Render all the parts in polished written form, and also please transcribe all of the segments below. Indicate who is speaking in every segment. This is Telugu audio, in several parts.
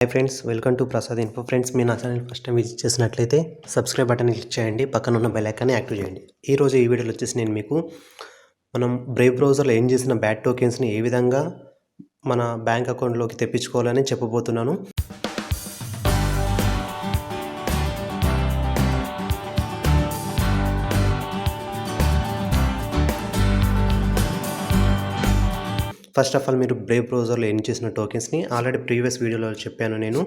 Speaker 1: Hi friends, welcome to Prasad info. Friends, మీరు నా ఛానల్ ఫస్ట్ టైం విజిట్ చేసినట్లయితే సబ్స్క్రైబ్ బటన్ క్లిక్ చేయండి, పక్కన ఉన్న బెల్ ఐకాన్ని యాక్టివ్ చేయండి. ఈరోజు ఈ వీడియోలో వచ్చేసి నేను మీకు మనం బ్రేవ్ బ్రౌజర్లో ఏం చేసిన బ్యాడ్ టోకెన్స్ని ఏ విధంగా మన బ్యాంక్ అకౌంట్లోకి తెప్పించుకోవాలని చెప్పబోతున్నాను. ఫస్ట్ ఆఫ్ ఆల్, మీరు బ్రేవ్ బ్రౌజర్లో ఎర్న్ చేసిన టోకెన్స్ని ఆల్రెడీ ప్రీవియస్ వీడియోలో చెప్పాను. నేను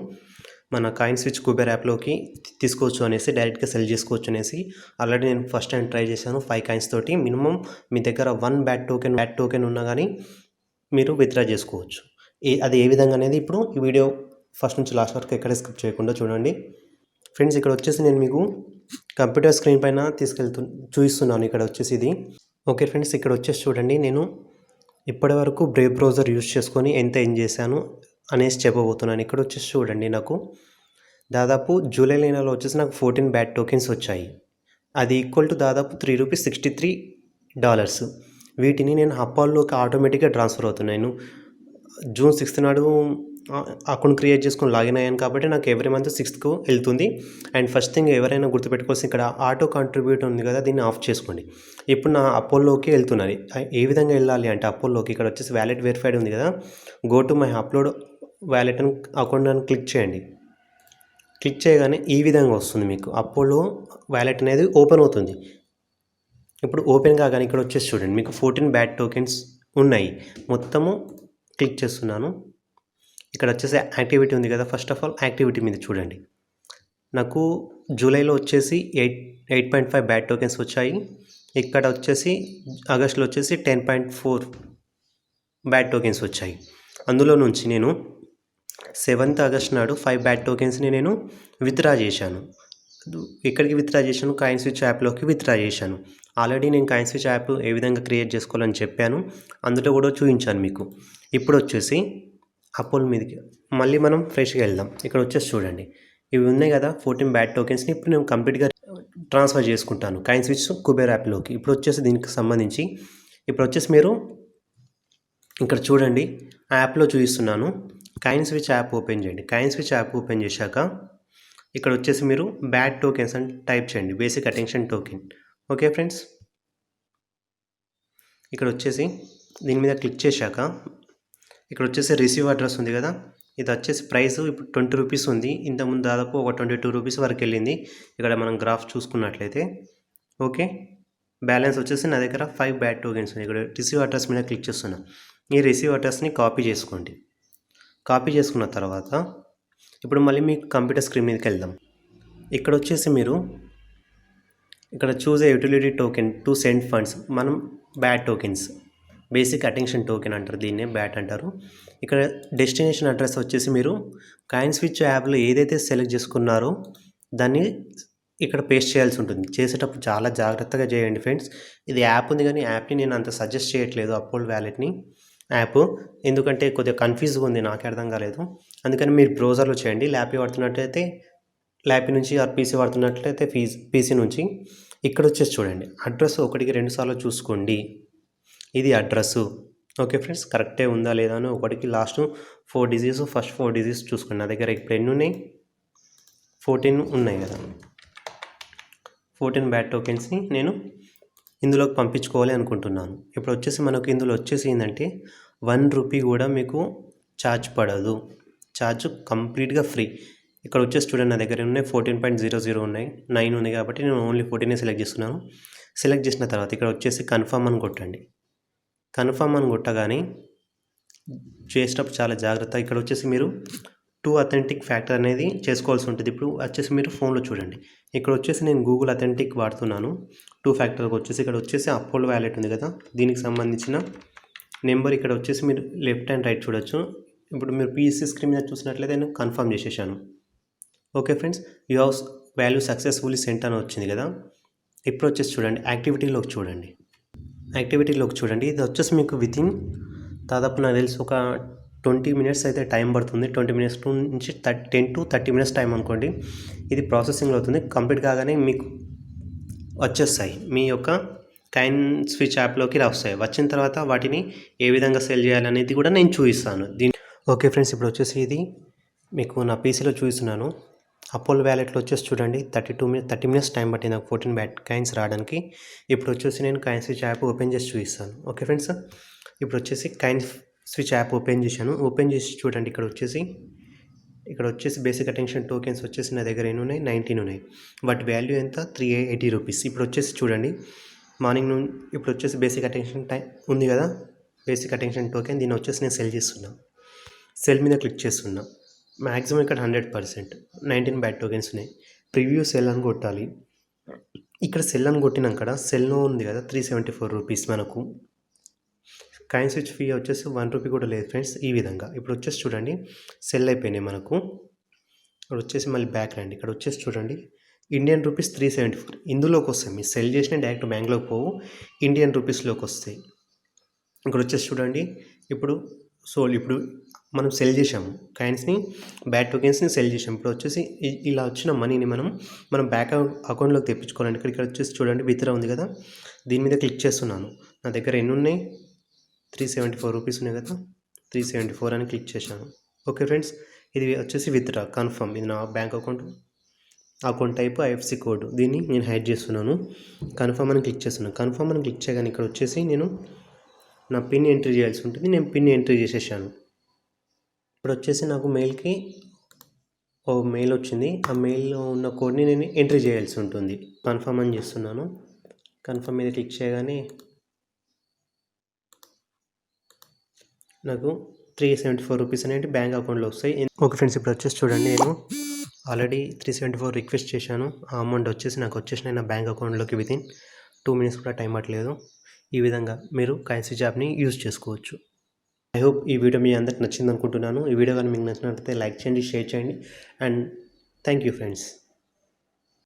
Speaker 1: మన కాయిన్ స్విచ్ కుబేర్ యాప్లోకి తీసుకోవచ్చు అనేసి, డైరెక్ట్గా సెల్ చేసుకోవచ్చు అనేసి ఆల్రెడీ నేను ఫస్ట్ టైం ట్రై చేశాను. 5 కాయిన్స్ తోటి మినిమం మీ దగ్గర 1 బ్యాడ్ టోకెన్ ఉన్నా కానీ మీరు విత్డ్రా చేసుకోవచ్చు. అది ఏ విధంగా అనేది ఇప్పుడు ఈ వీడియో ఫస్ట్ నుంచి లాస్ట్ వరకు ఎక్కడ స్కిప్ చేయకుండా చూడండి. ఫ్రెండ్స్, ఇక్కడ వచ్చేసి నేను మీకు కంప్యూటర్ స్క్రీన్ పైన చూపిస్తున్నాను. ఇక్కడ వచ్చేసి ఇది ఓకే ఫ్రెండ్స్, ఇక్కడ వచ్చేసి చూడండి. నేను ఇప్పటి వరకు బ్రేవ్ బ్రౌజర్ యూజ్ చేసుకొని ఎంత ఎర్న్ చేశాను అనేసి చెప్పబోతున్నాను. ఇక్కడ వచ్చేసి చూడండి, నాకు దాదాపు జూలై నెలలో వచ్చేసి నాకు 14 బ్యాడ్ టోకెన్స్ వచ్చాయి. అది ఈక్వల్ టు దాదాపు $3.63. వీటిని నేను హప్పాల్లోకి ఆటోమేటిక్గా ట్రాన్స్ఫర్ అవుతున్నాను. జూన్ 6th నాడు అకౌంట్ క్రియేట్ చేసుకొని లాగిన్ అయ్యాను కాబట్టి నాకు ఎవ్రీ మంత్ 6th వెళ్తుంది. అండ్ ఫస్ట్ థింగ్ ఎవరైనా గుర్తుపెట్టుకోవాల్సి, ఇక్కడ ఆటో కాంట్రిబ్యూట్ ఉంది కదా, దీన్ని ఆఫ్ చేసుకోండి. ఇప్పుడు నా అపోలోకి వెళ్తున్నది. ఏ విధంగా వెళ్ళాలి అంటే అపోలోకి ఇక్కడ వచ్చేసి వ్యాలెట్ వెరిఫైడ్ ఉంది కదా, go to my upload wallet అని అకౌంట్ అని క్లిక్ చేయండి. క్లిక్ చేయగానే ఈ విధంగా వస్తుంది, మీకు అపోలో వ్యాలెట్ అనేది ఓపెన్ అవుతుంది. ఇప్పుడు ఓపెన్ కాగానే ఇక్కడ వచ్చేసి చూడండి, మీకు 14 బ్యాడ్ టోకెన్స్ ఉన్నాయి. మొత్తము క్లిక్ చేస్తున్నాను. ఇక్కడ వచ్చేసి యాక్టివిటీ ఉంది కదా, ఫస్ట్ ఆఫ్ ఆల్ యాక్టివిటీ మీద చూడండి. నాకు జూలైలో వచ్చేసి 8.5 బ్యాడ్ టోకెన్స్ వచ్చాయి. ఇక్కడ వచ్చేసి ఆగస్టులో వచ్చేసి 10.4 బ్యాడ్ టోకెన్స్ వచ్చాయి. అందులో నుంచి నేను 7th ఆగస్ట్ నాడు 5 బ్యాడ్ టోకెన్స్ని నేను విత్డ్రా చేశాను. ఎక్కడికి విత్డ్రా చేశాను? కాయిన్ స్విచ్ యాప్లోకి విత్డ్రా చేశాను. ఆల్రెడీ నేను కాయిన్ స్విచ్ యాప్ ఏ విధంగా క్రియేట్ చేసుకోవాలని చెప్పాను, అందులో కూడా చూపించాను మీకు. ఇప్పుడు వచ్చేసి అపోల్ మీదకి మళ్ళీ మనం ఫ్రెష్గా వెళ్దాం. ఇక్కడ వచ్చేసి చూడండి, ఇవి ఉన్నాయి కదా 14 బ్యాడ్ టోకెన్స్ని ఇప్పుడు నేను కంప్లీట్గా ట్రాన్స్ఫర్ చేసుకుంటాను కాయిన్ స్విచ్ కుబేర్ యాప్లోకి. ఇప్పుడు వచ్చేసి దీనికి సంబంధించి ఇప్పుడు వచ్చేసి మీరు ఇక్కడ చూడండి, ఆ యాప్లో చూపిస్తున్నాను. కాయిన్ స్విచ్ యాప్ ఓపెన్ చేయండి. కాయిన్ స్విచ్ యాప్ ఓపెన్ చేశాక ఇక్కడ వచ్చేసి మీరు బ్యాడ్ టోకెన్స్ అని టైప్ చేయండి, basic attention token. Okay friends, ఇక్కడ వచ్చేసి దీని మీద క్లిక్ చేశాక ఇక్కడ వచ్చేసి రిసీవ్ అడ్రస్ ఉంది కదా, ఇది వచ్చేసి ప్రైస్ ఇప్పుడు 20 రూపీస్ ఉంది. ఇంతకుముందు దాదాపు ఒక 22 రూపీస్ వరకు వెళ్ళింది. ఇక్కడ మనం గ్రాఫ్ చూసుకున్నట్లయితే ఓకే, బ్యాలెన్స్ వచ్చేసి నా దగ్గర 5 బ్యాడ్ టోకెన్స్ ఉంది. ఇక్కడ రిసీవ్ అడ్రస్ మీద క్లిక్ చేస్తున్నా. ఈ రిసీవ్ అడ్రస్ని కాపీ చేసుకోండి. కాపీ చేసుకున్న తర్వాత ఇప్పుడు మళ్ళీ మీ కంప్యూటర్ స్క్రీన్ మీదకి వెళ్దాం. ఇక్కడ వచ్చేసి మీరు ఇక్కడ choose a utility token to send funds. మనం BAT tokens, basic attention token అంటారు, దీన్నే బ్యాట్ అంటారు. ఇక్కడ డెస్టినేషన్ అడ్రస్ వచ్చేసి మీరు కాయిన్ స్విచ్ యాప్లో ఏదైతే సెలెక్ట్ చేసుకున్నారో దాన్ని ఇక్కడ పేస్ట్ చేయాల్సి ఉంటుంది. చేసేటప్పుడు చాలా జాగ్రత్తగా చేయండి ఫ్రెండ్స్. ఇది యాప్ ఉంది కానీ యాప్ని నేను అంత సజెస్ట్ చేయట్లేదు, అపోల్ వ్యాలెట్ని యాప్, ఎందుకంటే కొద్దిగా కన్ఫ్యూజ్గా ఉంది, నాకే అర్థం కాలేదు. అందుకని మీరు బ్రౌజర్లో చేయండి. ల్యాప్ వాడుతున్నట్లయితే ల్యాప్ నుంచి, ఆర్ పీసీ వాడుతున్నట్లయితే పీసీ నుంచి. ఇక్కడ వచ్చేసి చూడండి, అడ్రస్ 1కి 2 సార్లు చూసుకోండి. ఇది అడ్రస్సు. ఓకే ఫ్రెండ్స్, కరెక్టే ఉందా లేదా అని 1కి లాస్ట్ 4 డిజిట్స్, ఫస్ట్ 4 డిజిట్స్ చూసుకోండి. నా దగ్గర ఇప్పుడు ఎన్ని ఉన్నాయి? 14 ఉన్నాయి కదా. 14 బ్యాడ్ టోకెన్స్ని నేను ఇందులోకి పంపించుకోవాలి అనుకుంటున్నాను. ఇప్పుడు వచ్చేసి మనకు ఇందులో వచ్చేసి ఏంటంటే 1 రూపీ కూడా మీకు ఛార్జ్ పడదు. ఛార్జ్ కంప్లీట్గా ఫ్రీ. ఇక్కడ వచ్చేసి చూడండి, నా దగ్గర ఉన్నాయి 14.00 ఉన్నాయి, 9 ఉంది కాబట్టి నేను ఓన్లీ 14 సెలెక్ట్ చేస్తున్నాను. సెలెక్ట్ చేసిన తర్వాత ఇక్కడ వచ్చేసి కన్ఫర్మ్ అని కొట్టండి. కన్ఫర్మ్ అని కొట్టగానే చేసేటప్పుడు చాలా జాగ్రత్త. ఇక్కడ వచ్చేసి మీరు 2 అథెంటిక్ ఫ్యాక్టర్ అనేది చేసుకోవాల్సి ఉంటుంది. ఇప్పుడు వచ్చేసి మీరు ఫోన్లో చూడండి, ఇక్కడ వచ్చేసి నేను గూగుల్ అథెంటిక్ వాడుతున్నాను. 2 ఫ్యాక్టర్కి వచ్చేసి ఇక్కడ వచ్చేసి అపోలో వ్యాలెట్ ఉంది కదా, దీనికి సంబంధించిన నెంబర్ ఇక్కడ వచ్చేసి మీరు లెఫ్ట్ అండ్ రైట్ చూడొచ్చు. ఇప్పుడు మీరు పీసీ స్క్రీన్ మీద చూసినట్లయితే నేను కన్ఫర్మ్ చేసేసాను. Okay friends, you have value successfully sent అని వచ్చింది కదా. ఇప్పుడు వచ్చేసి చూడండి, యాక్టివిటీలోకి చూడండి. ఇది వచ్చేసి మీకు వితిన్ దాదాపు నాకు తెలిసి ఒక 20 మినిట్స్ అయితే టైం పడుతుంది. 20 మినిట్స్ నుంచి 10 to 30 మినిట్స్ టైం అనుకోండి. ఇది ప్రాసెసింగ్లో అవుతుంది. కంప్లీట్ కాగానే మీకు వచ్చేస్తాయి, మీ యొక్క కాయిన్ స్విచ్ యాప్లోకి వస్తాయి. వచ్చిన తర్వాత వాటిని ఏ విధంగా సెల్ చేయాలనేది కూడా నేను చూపిస్తాను. ఓకే ఫ్రెండ్స్, ఇప్పుడు వచ్చేసి ఇది మీకు నా పీసీలో చూపిస్తున్నాను. అపోలో వ్యాలెట్‌లో వచ్చేసి చూడండి 30 మినిట్స్ టైం పట్టింది నాకు 14 కాయిన్స్ రావడానికి. ఇప్పుడు వచ్చేసి నేను కాయిన్ స్విచ్ యాప్ ఓపెన్ చేసి చూపిస్తాను. Okay friends. ఇప్పుడు వచ్చేసి కాయిన్ స్విచ్ యాప్ ఓపెన్ చేశాను. ఓపెన్ చేసి చూడండి ఇక్కడ వచ్చేసి బేసిక్ అటెన్షన్ టోకెన్స్ వచ్చేసి నా దగ్గర ఎన్ని ఉన్నాయి, 19 ఉన్నాయి. వాటి వాల్యూ ఎంత, 380 రూపీస్. ఇప్పుడు వచ్చేసి చూడండి మార్నింగ్ నుండి ఇప్పుడు వచ్చేసి బేసిక్ అటెన్షన్ టైం ఉంది కదా, బేసిక్ అటెన్షన్ టోకెన్ దీన్ని వచ్చేసి నేను సెల్ చేస్తున్నా. సెల్ మీద క్లిక్ చేస్తున్నా. మ్యాక్సిమం ఇక్కడ 100% 19 బ్యాట్ టోకెన్స్ ఉన్నాయి. ప్రివ్యూ సెల్ అని కొట్టాలి. ఇక్కడ సెల్ అని కొట్టినాక సెల్లో ఉంది కదా 374 రూపీస్. మనకు కాయిన్ స్విచ్ ఫీ వచ్చేసి 1 రూపీ కూడా లేదు ఫ్రెండ్స్. ఈ విధంగా ఇప్పుడు వచ్చేసి చూడండి సెల్ అయిపోయినాయి మనకు. ఇక్కడ వచ్చేసి మళ్ళీ బ్యాక్ రండి. ఇక్కడ వచ్చేసి చూడండి ఇండియన్ రూపీస్ 374 ఇందులోకి వస్తాయి. మీరు సెల్ చేసిన డైరెక్ట్ బ్యాంక్లోకి పోవు, ఇండియన్ రూపీస్లోకి వస్తాయి. ఇక్కడ వచ్చేసి చూడండి ఇప్పుడు మనం సెల్ చేసాము కాయిన్స్ని, బ్యాట్ టోకెన్స్ని సెల్ చేసాము. ఇప్పుడు వచ్చేసి ఇలా వచ్చిన మనీని మనం బ్యాక్ అకౌంట్లోకి తెప్పించుకోవాలండి. ఇక్కడ వచ్చేసి చూడండి విత్డ్రా ఉంది కదా, దీని మీద క్లిక్ చేస్తున్నాను. నా దగ్గర ఎన్ని ఉన్నాయి, 374 రూపీస్ ఉన్నాయి కదా, 374 అని క్లిక్ చేశాను. ఓకే ఫ్రెండ్స్, ఇది వచ్చేసి విత్డ్రా కన్ఫర్మ్. ఇది నా bank account type IFC code. దీన్ని నేను హైడ్ చేస్తున్నాను. కన్ఫర్మ్ అని క్లిక్ చేస్తున్నాను. కన్ఫర్మ్ అని క్లిక్ చేయగానే ఇక్కడ వచ్చేసి నేను నా పిన్ ఎంట్రీ చేయాల్సి ఉంటుంది. నేను పిన్ ఎంట్రీ చేసేసాను. ఇప్పుడు వచ్చేసి నాకు మెయిల్కి ఓ మెయిల్ వచ్చింది. ఆ మెయిల్లో ఉన్న కోడ్ని నేను ఎంట్రీ చేయాల్సి ఉంటుంది. కన్ఫర్మ్ అని చేస్తున్నాను. కన్ఫర్మ్ మీద క్లిక్ చేయగానే నాకు 374 రూపీస్ అనేవి బ్యాంక్ అకౌంట్లో వస్తాయి. ఓకే ఫ్రెండ్స్, ఇప్పుడు వచ్చేసి చూడండి నేను ఆల్రెడీ 374 రిక్వెస్ట్ చేశాను. ఆ అమౌంట్ వచ్చేసి నాకు వచ్చేసిన నా బ్యాంక్ అకౌంట్లోకి వితిన్ 2 మినిట్స్ కూడా టైం పట్టలేదు. ఈ విధంగా మీరు కాయిన్ స్విచ్ యాప్ని యూజ్ చేసుకోవచ్చు. ఐ హోప్ ఈ వీడియో మీ అందరికి నచ్చింది అనుకుంటున్నాను. ఈ వీడియో కానీ మీకు నచ్చినట్లయితే లైక్ చేయండి, షేర్ చేయండి అండ్ థ్యాంక్ యూ ఫ్రెండ్స్.